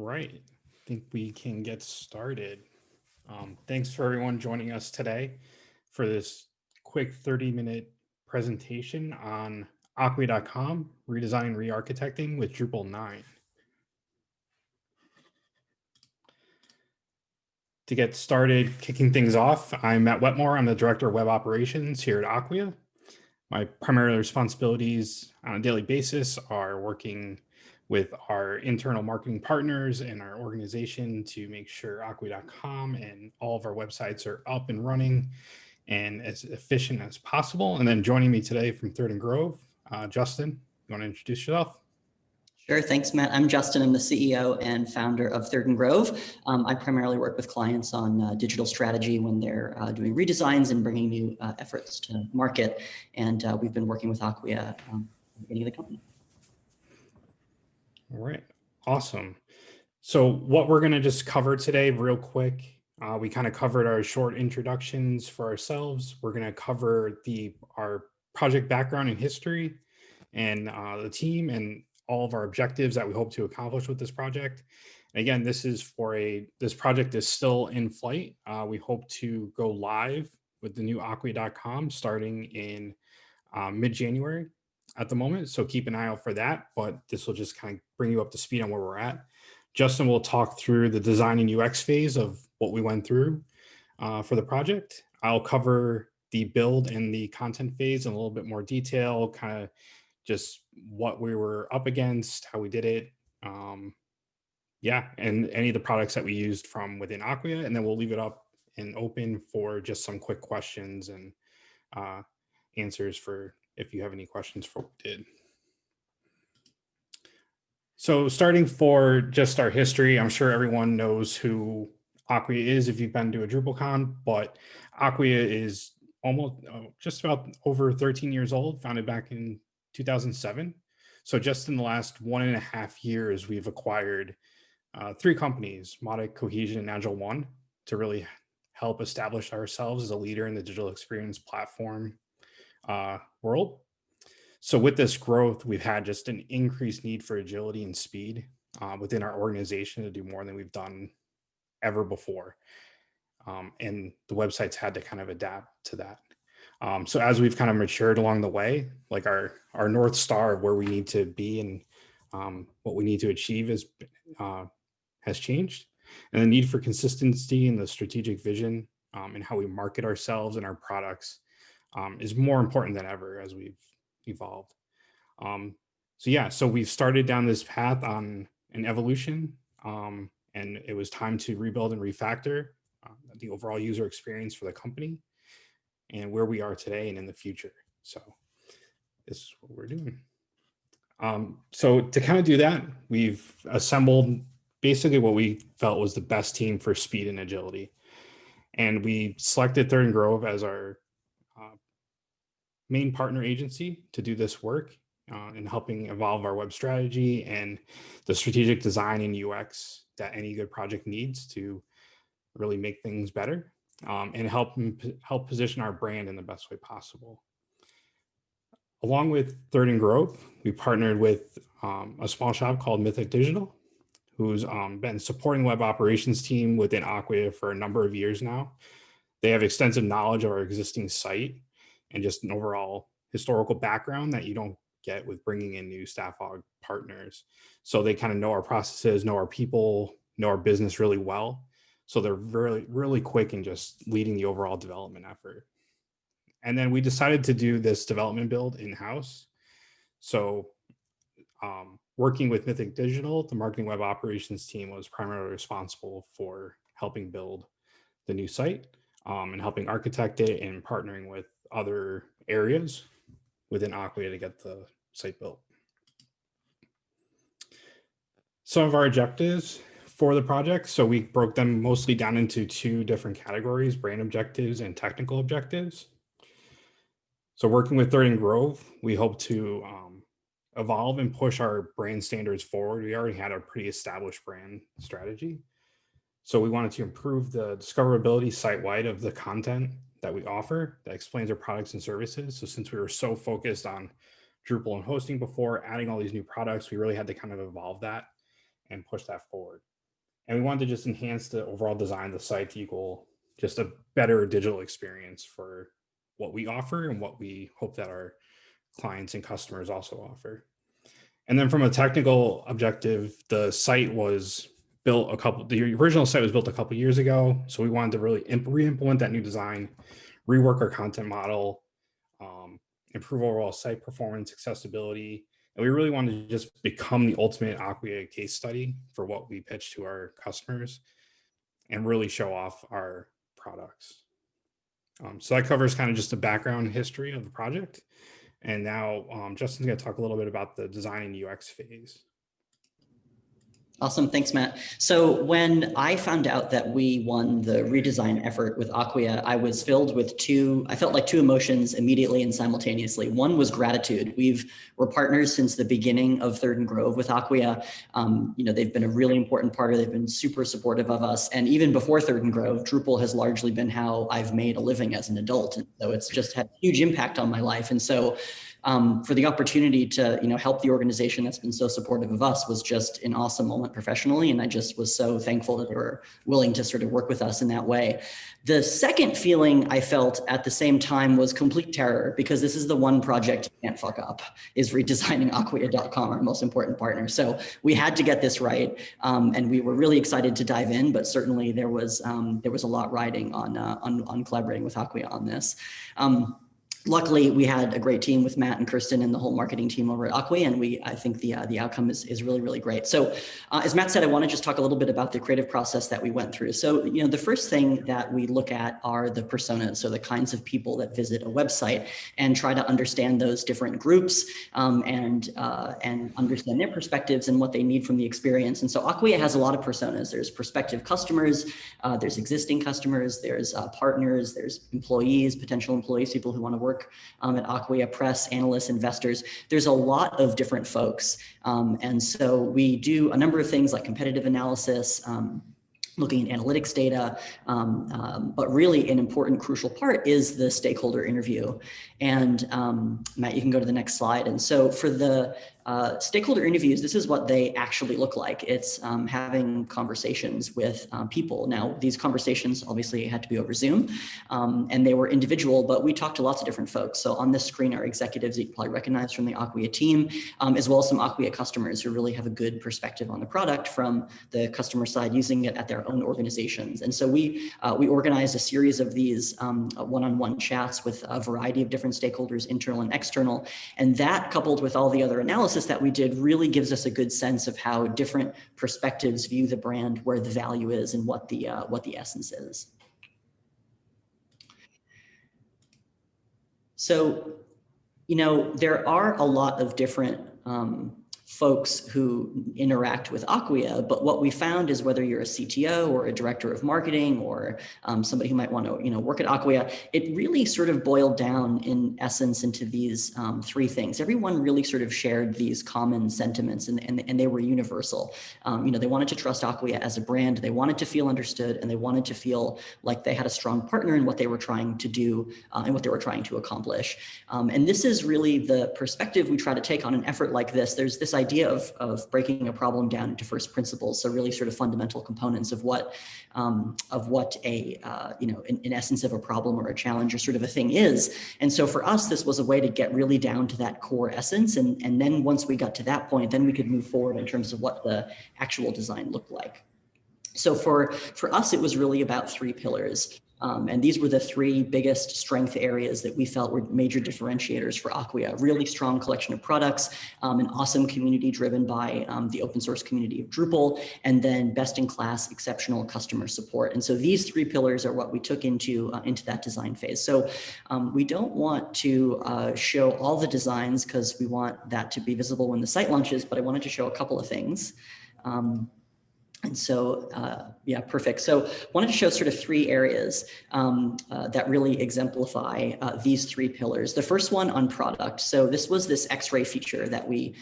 Right. I think we can get started. Thanks for everyone joining us today for this quick 30-minute presentation on Acquia.com, redesigning, re-architecting with Drupal 9. To get started kicking things off, I'm Matt Wetmore. I'm the Director of Web Operations here at Acquia. My primary responsibilities on a daily basis are working with our internal marketing partners and our organization to make sure Acquia.com and all of our websites are up and running and as efficient as possible. And then joining me today from Third and Grove, Justin, you want to introduce yourself? Sure, thanks, Matt. I'm Justin. I'm the CEO and founder of Third and Grove. I primarily work with clients on digital strategy when they're doing redesigns and bringing new efforts to market. And we've been working with Acquia at the beginning of the company. All right, awesome. So what we're going to just cover today real quick, we kind of covered our short introductions for ourselves. We're going to cover our project background and history and the team and all of our objectives that we hope to accomplish with this project. And again, this project is still in flight. We hope to go live with the new Acquia.com starting in mid-January at the moment. So keep an eye out for that, but this will just kind of bring you up to speed on where we're at. Justin will talk through the design and UX phase of what we went through for the project. I'll cover the build and the content phase in a little bit more detail, kind of just what we were up against, how we did it. And any of the products that we used from within Acquia, and then we'll leave it up and open for just some quick questions and answers for if you have any questions for what we did. So starting for just our history, I'm sure everyone knows who Acquia is if you've been to a DrupalCon, but Acquia is almost just about over 13 years old, founded back in 2007. So just in the last 1.5 years, we've acquired 3 companies, Modic, Cohesion, and Agile One, to really help establish ourselves as a leader in the digital experience platform world. So with this growth, we've had just an increased need for agility and speed within our organization to do more than we've done ever before. And the websites had to kind of adapt to that. So as we've kind of matured along the way, like our North Star of where we need to be and what we need to achieve has changed. And the need for consistency and the strategic vision and how we market ourselves and our products is more important than ever as we've evolved. So we've started down this path on an evolution, and it was time to rebuild and refactor the overall user experience for the company and where we are today and in the future. So this is what we're doing. So to kind of do that, we've assembled basically what we felt was the best team for speed and agility. And we selected Third and Grove as our main partner agency to do this work in helping evolve our web strategy and the strategic design and UX that any good project needs to really make things better and help position our brand in the best way possible. Along with Third and Grove, we partnered with a small shop called Mythic Digital, who's been supporting the web operations team within Acquia for a number of years now. They have extensive knowledge of our existing site and just an overall historical background that you don't get with bringing in new staff aug partners. So they kind of know our processes, know our people, know our business really well. So they're really, really quick in just leading the overall development effort. And then we decided to do this development build in-house. So working with Mythic Digital, the marketing web operations team was primarily responsible for helping build the new site and helping architect it and partnering with other areas within Acquia to get the site built. Some of our objectives for the project. So we broke them mostly down into 2 different categories, brand objectives and technical objectives. So working with Third and Grove, we hope to evolve and push our brand standards forward. We already had a pretty established brand strategy. So we wanted to improve the discoverability site-wide of the content that we offer that explains our products and services. So since we were so focused on Drupal and hosting before, adding all these new products, we really had to kind of evolve that and push that forward. And we wanted to just enhance the overall design of the site to equal just a better digital experience for what we offer and what we hope that our clients and customers also offer. And then from a technical objective, the original site was built a couple years ago. So we wanted to really re-implement that new design, rework our content model, improve overall site performance, accessibility. And we really wanted to just become the ultimate Acquia case study for what we pitch to our customers and really show off our products. So that covers kind of just the background history of the project. And now Justin's going to talk a little bit about the design and UX phase. Awesome. Thanks, Matt. So when I found out that we won the redesign effort with Acquia, I was filled with I felt like two emotions immediately and simultaneously. One was gratitude. We're partners since the beginning of Third and Grove with Acquia. They've been a really important partner. They've been super supportive of us. And even before Third and Grove, Drupal has largely been how I've made a living as an adult. And so it's just had huge impact on my life. And so for the opportunity to, help the organization that's been so supportive of us was just an awesome moment professionally. And I just was so thankful that they were willing to sort of work with us in that way. The second feeling I felt at the same time was complete terror, because this is the one project you can't fuck up, is redesigning Acquia.com, our most important partner. So we had to get this right. And we were really excited to dive in, but certainly there was a lot riding on collaborating with Acquia on this. Luckily, we had a great team with Matt and Kirsten and the whole marketing team over at Acquia, and I think the outcome is really, really great. So as Matt said, I want to just talk a little bit about the creative process that we went through. So, the first thing that we look at are the personas, so the kinds of people that visit a website, and try to understand those different groups and understand their perspectives and what they need from the experience. And so Acquia has a lot of personas. There's prospective customers, there's existing customers, there's partners, there's employees, potential employees, people who want to work at Acquia, press, analysts, investors. There's a lot of different folks. And so we do a number of things like competitive analysis, looking at analytics data, but really an important, crucial part is the stakeholder interview. And Matt, you can go to the next slide. And so for the stakeholder interviews, this is what they actually look like. It's having conversations with people. Now, these conversations obviously had to be over Zoom, and they were individual, but we talked to lots of different folks. So on this screen are executives that you probably recognize from the Acquia team, as well as some Acquia customers who really have a good perspective on the product from the customer side, using it at their own organizations. And so we organized a series of these one-on-one chats with a variety of different stakeholders, internal and external. And that, coupled with all the other analysis that we did, really gives us a good sense of how different perspectives view the brand, where the value is, and what the essence is. So, there are a lot of different folks who interact with Acquia, but what we found is whether you're a CTO or a director of marketing or somebody who might want to work at Acquia, it really sort of boiled down in essence into these three things. Everyone really sort of shared these common sentiments, and they were universal. They wanted to trust Acquia as a brand, they wanted to feel understood, and they wanted to feel like they had a strong partner in what they were trying to do and what they were trying to accomplish. And this is really the perspective we try to take on an effort like this. There's this idea of breaking a problem down into first principles, so really sort of fundamental components of what a in essence of a problem or a challenge or sort of a thing is. And so for us, this was a way to get really down to that core essence, and then once we got to that point, then we could move forward in terms of what the actual design looked like. So for us, it was really about three pillars. And these were the three biggest strength areas that we felt were major differentiators for Acquia. A really strong collection of products, an awesome community driven by the open source community of Drupal, and then best-in-class exceptional customer support. And so these three pillars are what we took into that design phase. So we don't want to show all the designs because we want that to be visible when the site launches, but I wanted to show a couple of things. And so, yeah, perfect. So wanted to show sort of three areas that really exemplify these three pillars. The first one on product. So this was this X-ray feature that we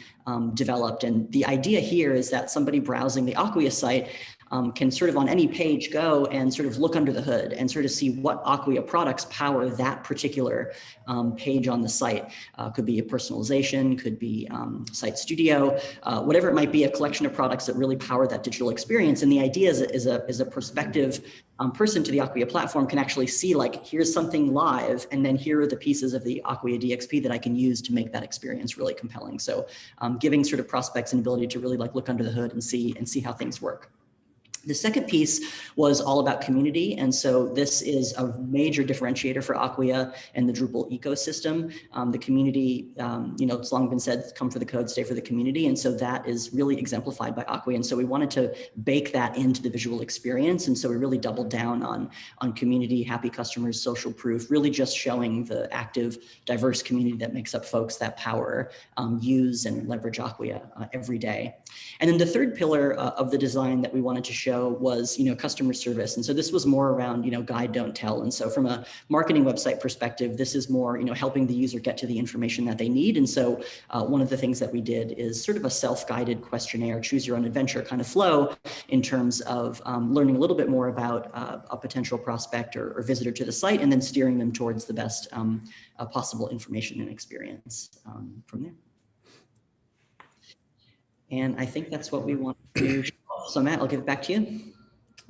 developed. And the idea here is that somebody browsing the Acquia site can sort of on any page go and sort of look under the hood and sort of see what Acquia products power that particular page on the site. Could be a personalization, could be Site Studio, whatever it might be, a collection of products that really power that digital experience. And the idea is a prospective person to the Acquia platform can actually see, like, here's something live, and then here are the pieces of the Acquia DXP that I can use to make that experience really compelling. So giving sort of prospects an ability to really like look under the hood and see how things work. The second piece was all about community. And so this is a major differentiator for Acquia and the Drupal ecosystem. The community, it's long been said, come for the code, stay for the community. And so that is really exemplified by Acquia. And so we wanted to bake that into the visual experience. And so we really doubled down on community, happy customers, social proof, really just showing the active, diverse community that makes up folks that power, use and leverage Acquia every day. And then the third pillar of the design that we wanted to show was, customer service. And so this was more around, guide, don't tell. And so from a marketing website perspective, this is more, helping the user get to the information that they need. And so one of the things that we did is sort of a self-guided questionnaire, choose your own adventure kind of flow in terms of learning a little bit more about a potential prospect or visitor to the site, and then steering them towards the best possible information and experience from there. And I think that's what we want to show. So Matt, I'll give it back to you.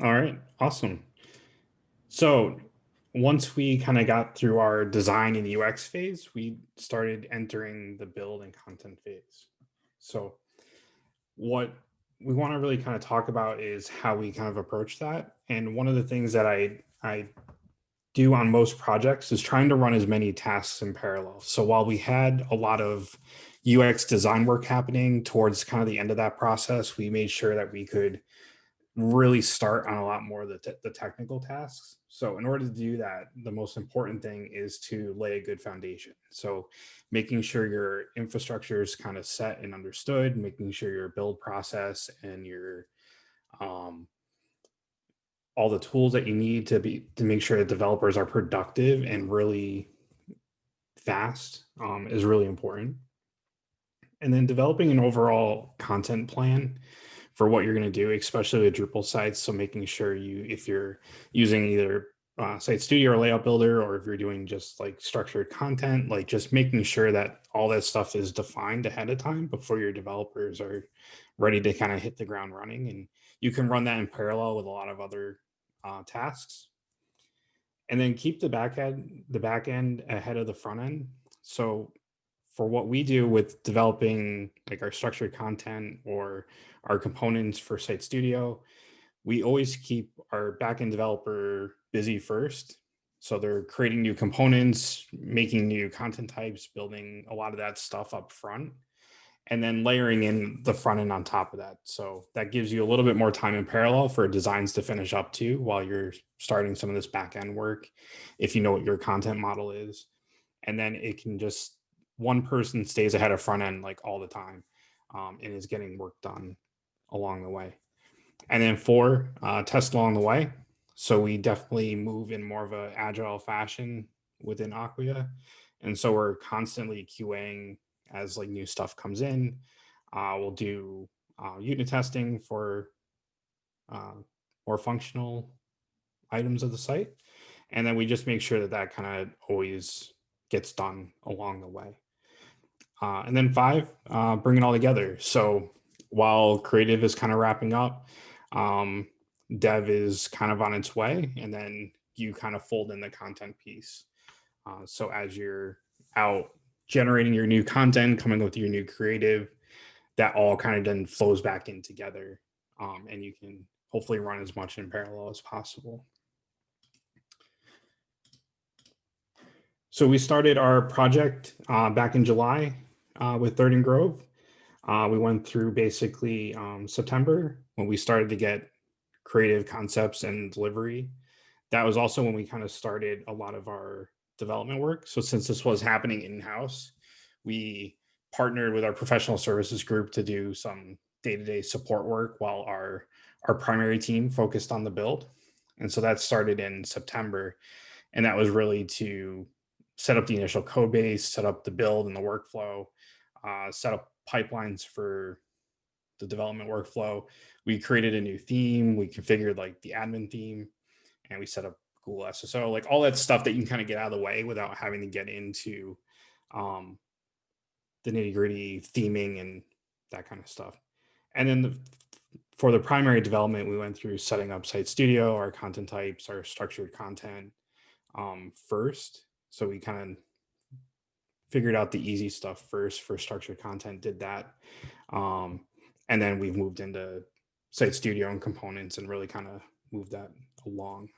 All right, awesome. So once we kind of got through our design and UX phase, we started entering the build and content phase. So what we want to really kind of talk about is how we kind of approach that. And one of the things that I do on most projects is trying to run as many tasks in parallel. So while we had a lot of UX design work happening towards kind of the end of that process, we made sure that we could really start on a lot more of the technical tasks. So in order to do that, the most important thing is to lay a good foundation. So making sure your infrastructure is kind of set and understood, making sure your build process and your all the tools that you need to make sure that developers are productive and really fast is really important. And then developing an overall content plan for what you're going to do, especially with Drupal sites. So making sure if you're using either Site Studio or Layout Builder, or if you're doing just like structured content, like just making sure that all that stuff is defined ahead of time before your developers are ready to kind of hit the ground running. And you can run that in parallel with a lot of other tasks. And then keep the back end ahead of the front end. So for what we do with developing like our structured content or our components for Site Studio, we always keep our backend developer busy first. So they're creating new components, making new content types, building a lot of that stuff up front, and then layering in the front end on top of that. So that gives you a little bit more time in parallel for designs to finish up too, while you're starting some of this back end work, if you know what your content model is. And then it can just, one person stays ahead of front end like all the time and is getting work done along the way. And then 4, test along the way. So we definitely move in more of an agile fashion within Acquia. And so we're constantly QAing as like new stuff comes in. We'll do unit testing for more functional items of the site. And then we just make sure that kind of always gets done along the way. And then 5, bring it all together. So while creative is kind of wrapping up, dev is kind of on its way, and then you kind of fold in the content piece. So as you're out generating your new content, coming with your new creative, that all kind of then flows back in together, and you can hopefully run as much in parallel as possible. So we started our project back in July with Third and Grove. We went through basically September when we started to get creative concepts and delivery. That was also when we kind of started a lot of our development work. So since this was happening in-house, we partnered with our professional services group to do some day-to-day support work while our primary team focused on the build. And so that started in September. And that was really to set up the initial code base, set up the build and the workflow, set up pipelines for the development workflow. We created a new theme. We configured like the admin theme, and we set up Google SSO, like all that stuff that you can kind of get out of the way without having to get into the nitty gritty theming and that kind of stuff. And then for the primary development, we went through setting up Site Studio, our content types, our structured content first. So we kind of figured out the easy stuff first for structured content, did that. And then we've moved into Site Studio and components and really kind of moved that along.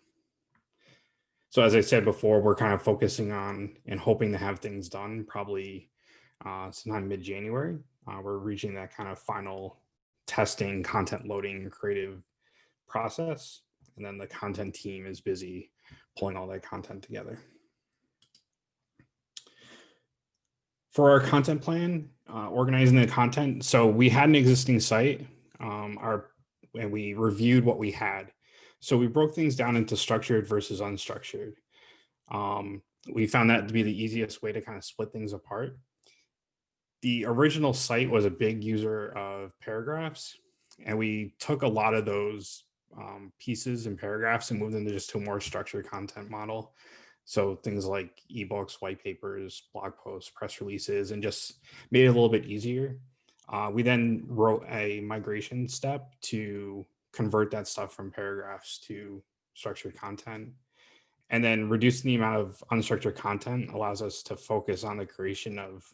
So as I said before, we're kind of focusing on and hoping to have things done probably sometime mid-January. We're reaching that kind of final testing, content loading, creative process. And then the content team is busy pulling all that content together. For our content plan, organizing the content. So we had an existing site and we reviewed what we had. So we broke things down into structured versus unstructured. We found that to be the easiest way to kind of split things apart. The original site was a big user of paragraphs, and we took a lot of those pieces and paragraphs and moved them just to a more structured content model. So things like ebooks, white papers, blog posts, press releases, and just made it a little bit easier. We then wrote a migration step to convert that stuff from paragraphs to structured content. And then reducing the amount of unstructured content allows us to focus on the creation of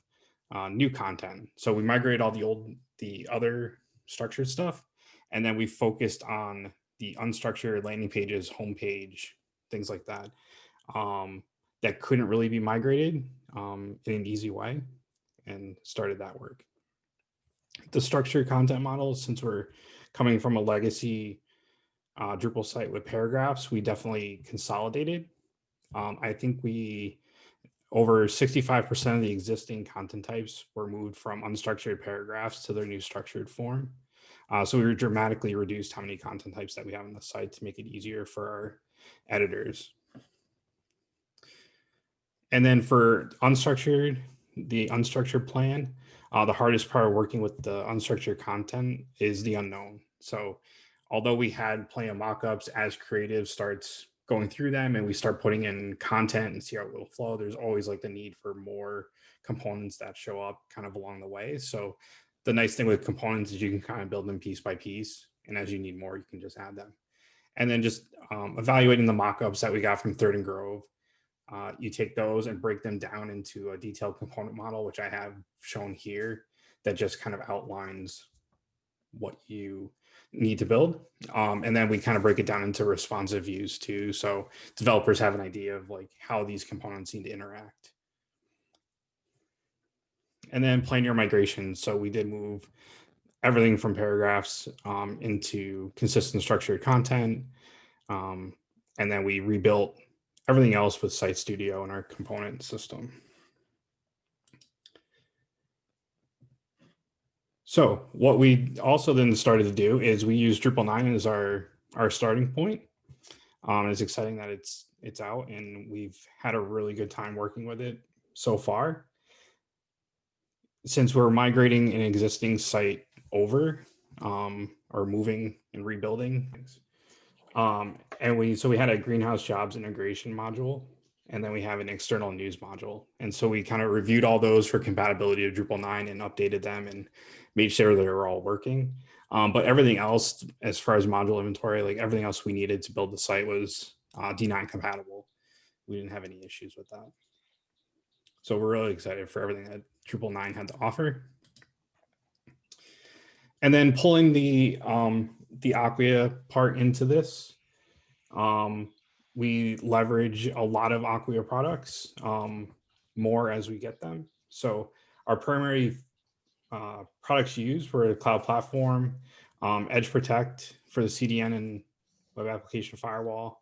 new content. So we migrated all the other structured stuff, and then we focused on the unstructured landing pages, homepage, things like that, that couldn't really be migrated in an easy way, and started that work. The structured content models, since we're coming from a legacy Drupal site with paragraphs, we definitely consolidated. I think over 65% of the existing content types were moved from unstructured paragraphs to their new structured form. So we dramatically reduced how many content types that we have on the site to make it easier for our editors. And then for the unstructured plan, the hardest part of working with the unstructured content is the unknown. So although we had plenty of mockups, as creative starts going through them and we start putting in content and see how it will flow, there's always like the need for more components that show up kind of along the way. So the nice thing with components is you can kind of build them piece by piece, and as you need more, you can just add them. And then just evaluating the mockups that we got from Third and Grove. You take those and break them down into a detailed component model, which I have shown here, that just kind of outlines what you need to build. And then we kind of break it down into responsive views too. So developers have an idea of like how these components need to interact. And then plan your migration. So we did move everything from paragraphs into consistent structured content. And then we rebuilt everything else with Site Studio and our component system. So what we also then started to do is we use Drupal 9 as our starting point. It's exciting that it's out, and we've had a really good time working with it so far. Since we're migrating an existing site over, or moving and rebuilding, and we had a greenhouse jobs integration module, and then we have an external news module. And so we kind of reviewed all those for compatibility of Drupal 9 and updated them and made sure they were all working. But everything else, as far as module inventory, like everything else we needed to build the site was D9 compatible. We didn't have any issues with that. So we're really excited for everything that Drupal 9 had to offer. And then pulling the Acquia part into this, we leverage a lot of Acquia products more as we get them. So our primary products used were the cloud platform, Edge Protect for the CDN and web application firewall.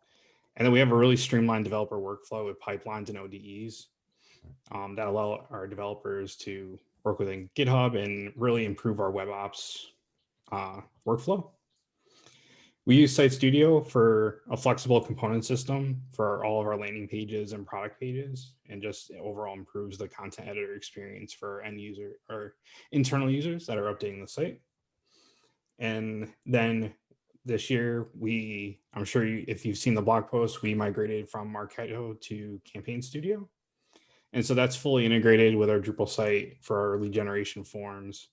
And then we have a really streamlined developer workflow with pipelines and ODEs that allow our developers to work within GitHub and really improve our web ops workflow. We use Site Studio for a flexible component system for all of our landing pages and product pages, and just overall improves the content editor experience for end user or internal users that are updating the site. And then this year, I'm sure if you've seen the blog post, we migrated from Marketo to Campaign Studio. And so that's fully integrated with our Drupal site for our lead generation forms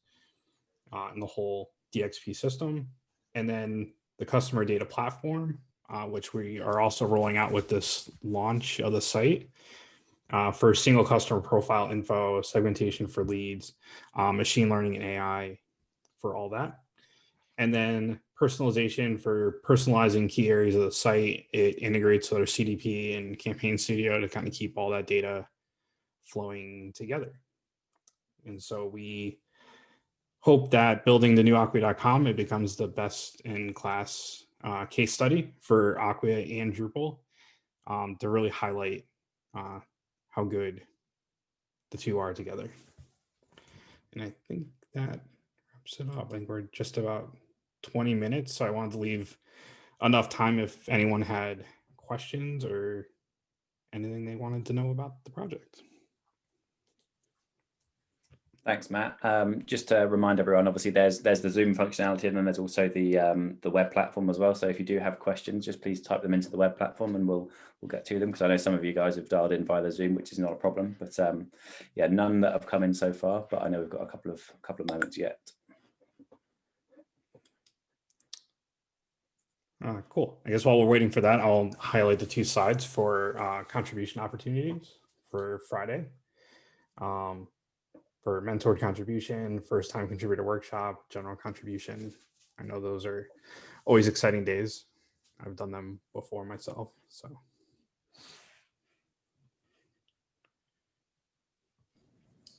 and the whole DXP system. And then the customer data platform, which we are also rolling out with this launch of the site for single customer profile info, segmentation for leads, machine learning and AI for all that. And then personalization for personalizing key areas of the site. It integrates with our CDP and Campaign Studio to kind of keep all that data flowing together. And so we hope that building the new Acquia.com, it becomes the best in class case study for Acquia and Drupal to really highlight how good the two are together. And I think that wraps it up. I think we're just about 20 minutes. So I wanted to leave enough time if anyone had questions or anything they wanted to know about the project. Thanks, Matt. Just to remind everyone, obviously there's the Zoom functionality, and then there's also the web platform as well. So if you do have questions, just please type them into the web platform, and we'll get to them, because I know some of you guys have dialed in via the Zoom, which is not a problem. But yeah, none that have come in so far. But I know we've got a couple of moments yet. Cool. I guess while we're waiting for that, I'll highlight the two sides for contribution opportunities for Friday. For mentored contribution, first time contributor workshop, general contribution. I know those are always exciting days. I've done them before myself. So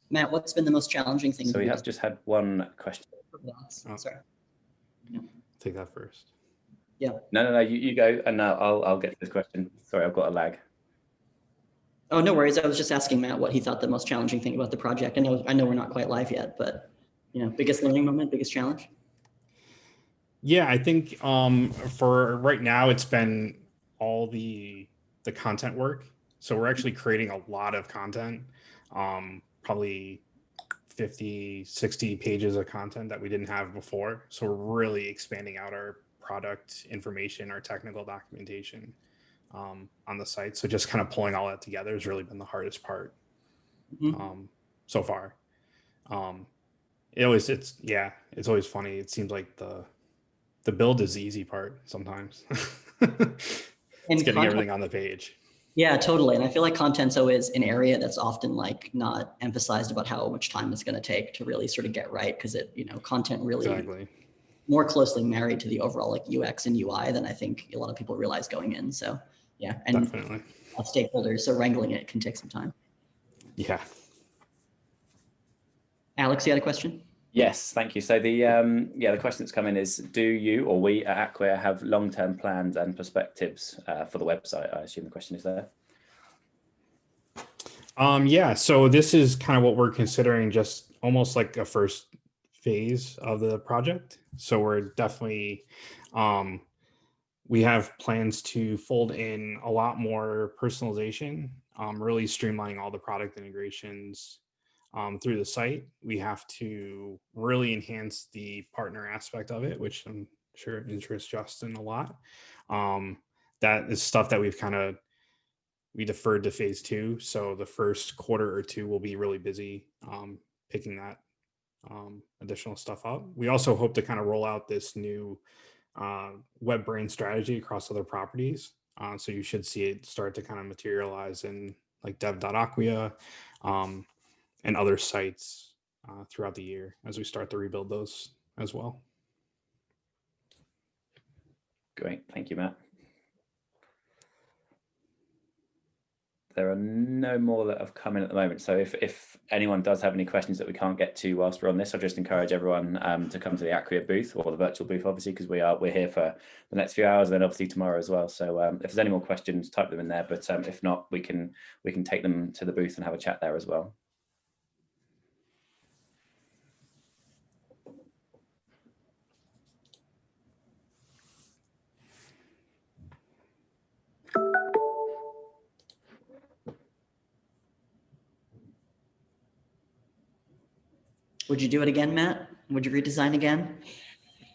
Matt, what's been the most challenging thing? So we have just had one question. Oh, sorry. Take that first. Yeah. No, you go, and I'll get to this question. Sorry, I've got a lag. Oh, no worries. I was just asking Matt what he thought the most challenging thing about the project. I know we're not quite live yet, but biggest learning moment, biggest challenge. Yeah, I think for right now, it's been all the content work. So we're actually creating a lot of content, probably 50, 60 pages of content that we didn't have before. So we're really expanding out our product information, our technical documentation on the site. So just kind of pulling all that together has really been the hardest part so far. It's always funny. It seems like the build is the easy part sometimes. It's getting everything on the page. Yeah, totally. And I feel like content's always an area that's often like not emphasized about how much time it's going to take to really sort of get right, because content really exactly more closely married to the overall like UX and UI than I think a lot of people realize going in. So yeah, and definitely stakeholders, so wrangling it can take some time. Yeah. Alex, you had a question? Yes, thank you. So the question that's come in is, do you or we at Acquia have long-term plans and perspectives for the website? I assume the question is there. Yeah, so this is kind of what we're considering, just almost like a first phase of the project. So we're definitely, we have plans to fold in a lot more personalization, really streamlining all the product integrations through the site. We have to really enhance the partner aspect of it, which I'm sure interests Justin a lot. That is stuff that we deferred to phase 2. So the first quarter or two will be really busy picking that additional stuff up. We also hope to kind of roll out this new web brain strategy across other properties. So you should see it start to kind of materialize in like dev.acquia and other sites throughout the year as we start to rebuild those as well. Great, thank you, Matt. There are no more that have come in at the moment. So if anyone does have any questions that we can't get to whilst we're on this, I'll just encourage everyone to come to the Acquia booth, or the virtual booth, obviously, because we're here for the next few hours, and then obviously tomorrow as well. So if there's any more questions, type them in there. But if not, we can take them to the booth and have a chat there as well. Would you do it again, Matt? Would you redesign again?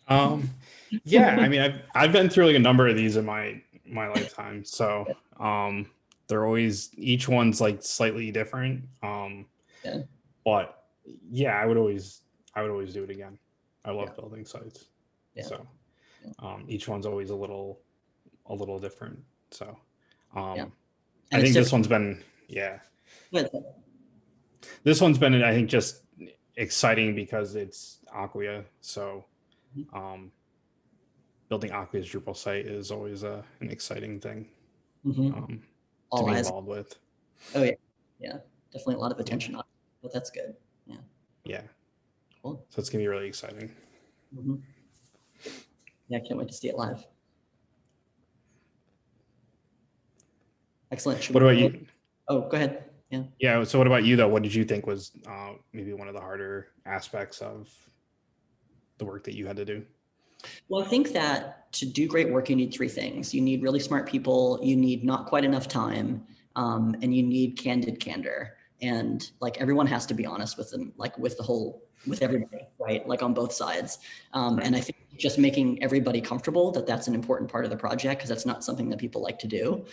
Yeah, I mean, I've been through like a number of these in my lifetime, so they're always, each one's like slightly different. Yeah. But yeah, I would always do it again. I love building sites, Yeah. so each one's always a little different. So And I think this one's been this one's been, I think, just exciting because it's Acquia. So building Acquia's Drupal site is always an exciting thing to be involved with. Oh yeah, definitely a lot of attention on it, but that's good. Yeah, cool. So it's gonna be really exciting. Yeah, I can't wait to see it live. Excellent. What about you? Oh, go ahead. Yeah. So what about you though? What did you think was maybe one of the harder aspects of the work that you had to do? Well, I think that to do great work, you need three things. You need really smart people, you need not quite enough time, and you need candid candor. And like everyone has to be honest with them, like with everybody, right? Like on both sides. And I think just making everybody comfortable that that's an important part of the project, because that's not something that people like to do,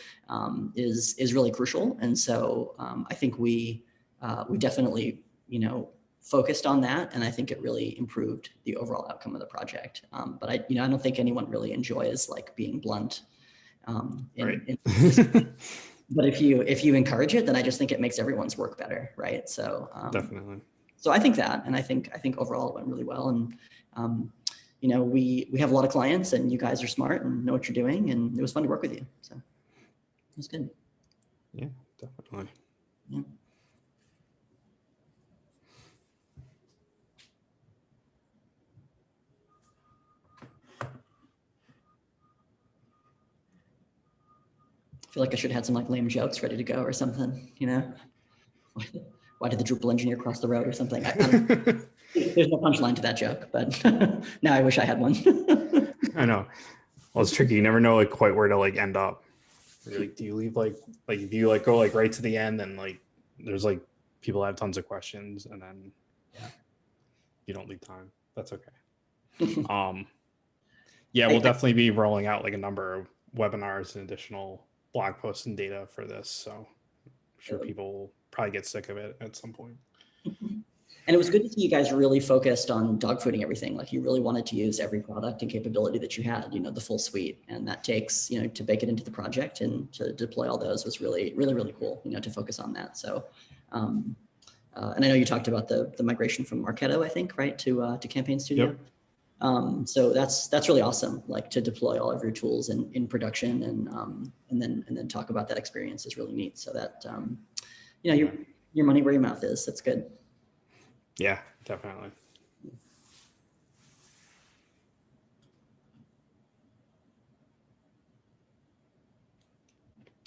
is really crucial. And so I think we definitely, focused on that, and I think it really improved the overall outcome of the project. But I don't think anyone really enjoys like being blunt. But if you encourage it, then I just think it makes everyone's work better, right? So definitely. So I think that, and I think overall it went really well. And we have a lot of clients, and you guys are smart and know what you're doing, and it was fun to work with you. So it was good. Yeah, definitely. Yeah. I feel like I should have had some like lame jokes ready to go or something, Why did the Drupal engineer cross the road or something? There's no punchline to that joke, but now I wish I had one. I know. Well, it's tricky. You never know like quite where to like end up. You're like, do you leave like do you like go like right to the end and like there's like people have tons of questions and then you don't leave time. That's okay. Yeah, we'll definitely be rolling out like a number of webinars and additional blog posts and data for this. So I'm sure people will probably get sick of it at some point. And it was good to see you guys really focused on dogfooding everything. Like you really wanted to use every product and capability that you had, the full suite. And that takes, to bake it into the project and to deploy all those was really, really, really cool, to focus on that. So, and I know you talked about the migration from Marketo, I think, right, to Campaign Studio. Yep. So that's really awesome. Like to deploy all of your tools in production and then talk about that experience is really neat. So that your money where your mouth is. That's good. Yeah, definitely.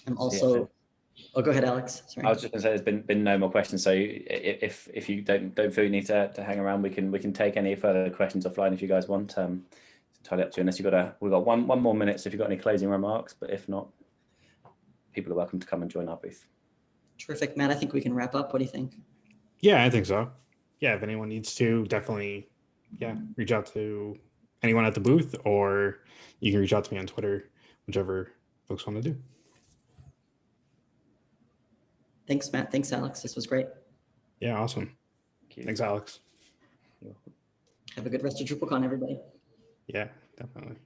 I'm also. Oh, go ahead, Alex. Sorry. I was just going to say there's been no more questions. So if you don't feel you need to hang around, we can take any further questions offline if you guys want. It's entirely up to you. Unless we've got one more minute. So if you've got any closing remarks, but if not, people are welcome to come and join our booth. Terrific, Matt. I think we can wrap up. What do you think? Yeah, I think so. Yeah, if anyone needs to, definitely, reach out to anyone at the booth, or you can reach out to me on Twitter, whichever folks want to do. Thanks, Matt. Thanks, Alex. This was great. Yeah, awesome. Thanks, Alex. Have a good rest of DrupalCon, everybody. Yeah, definitely.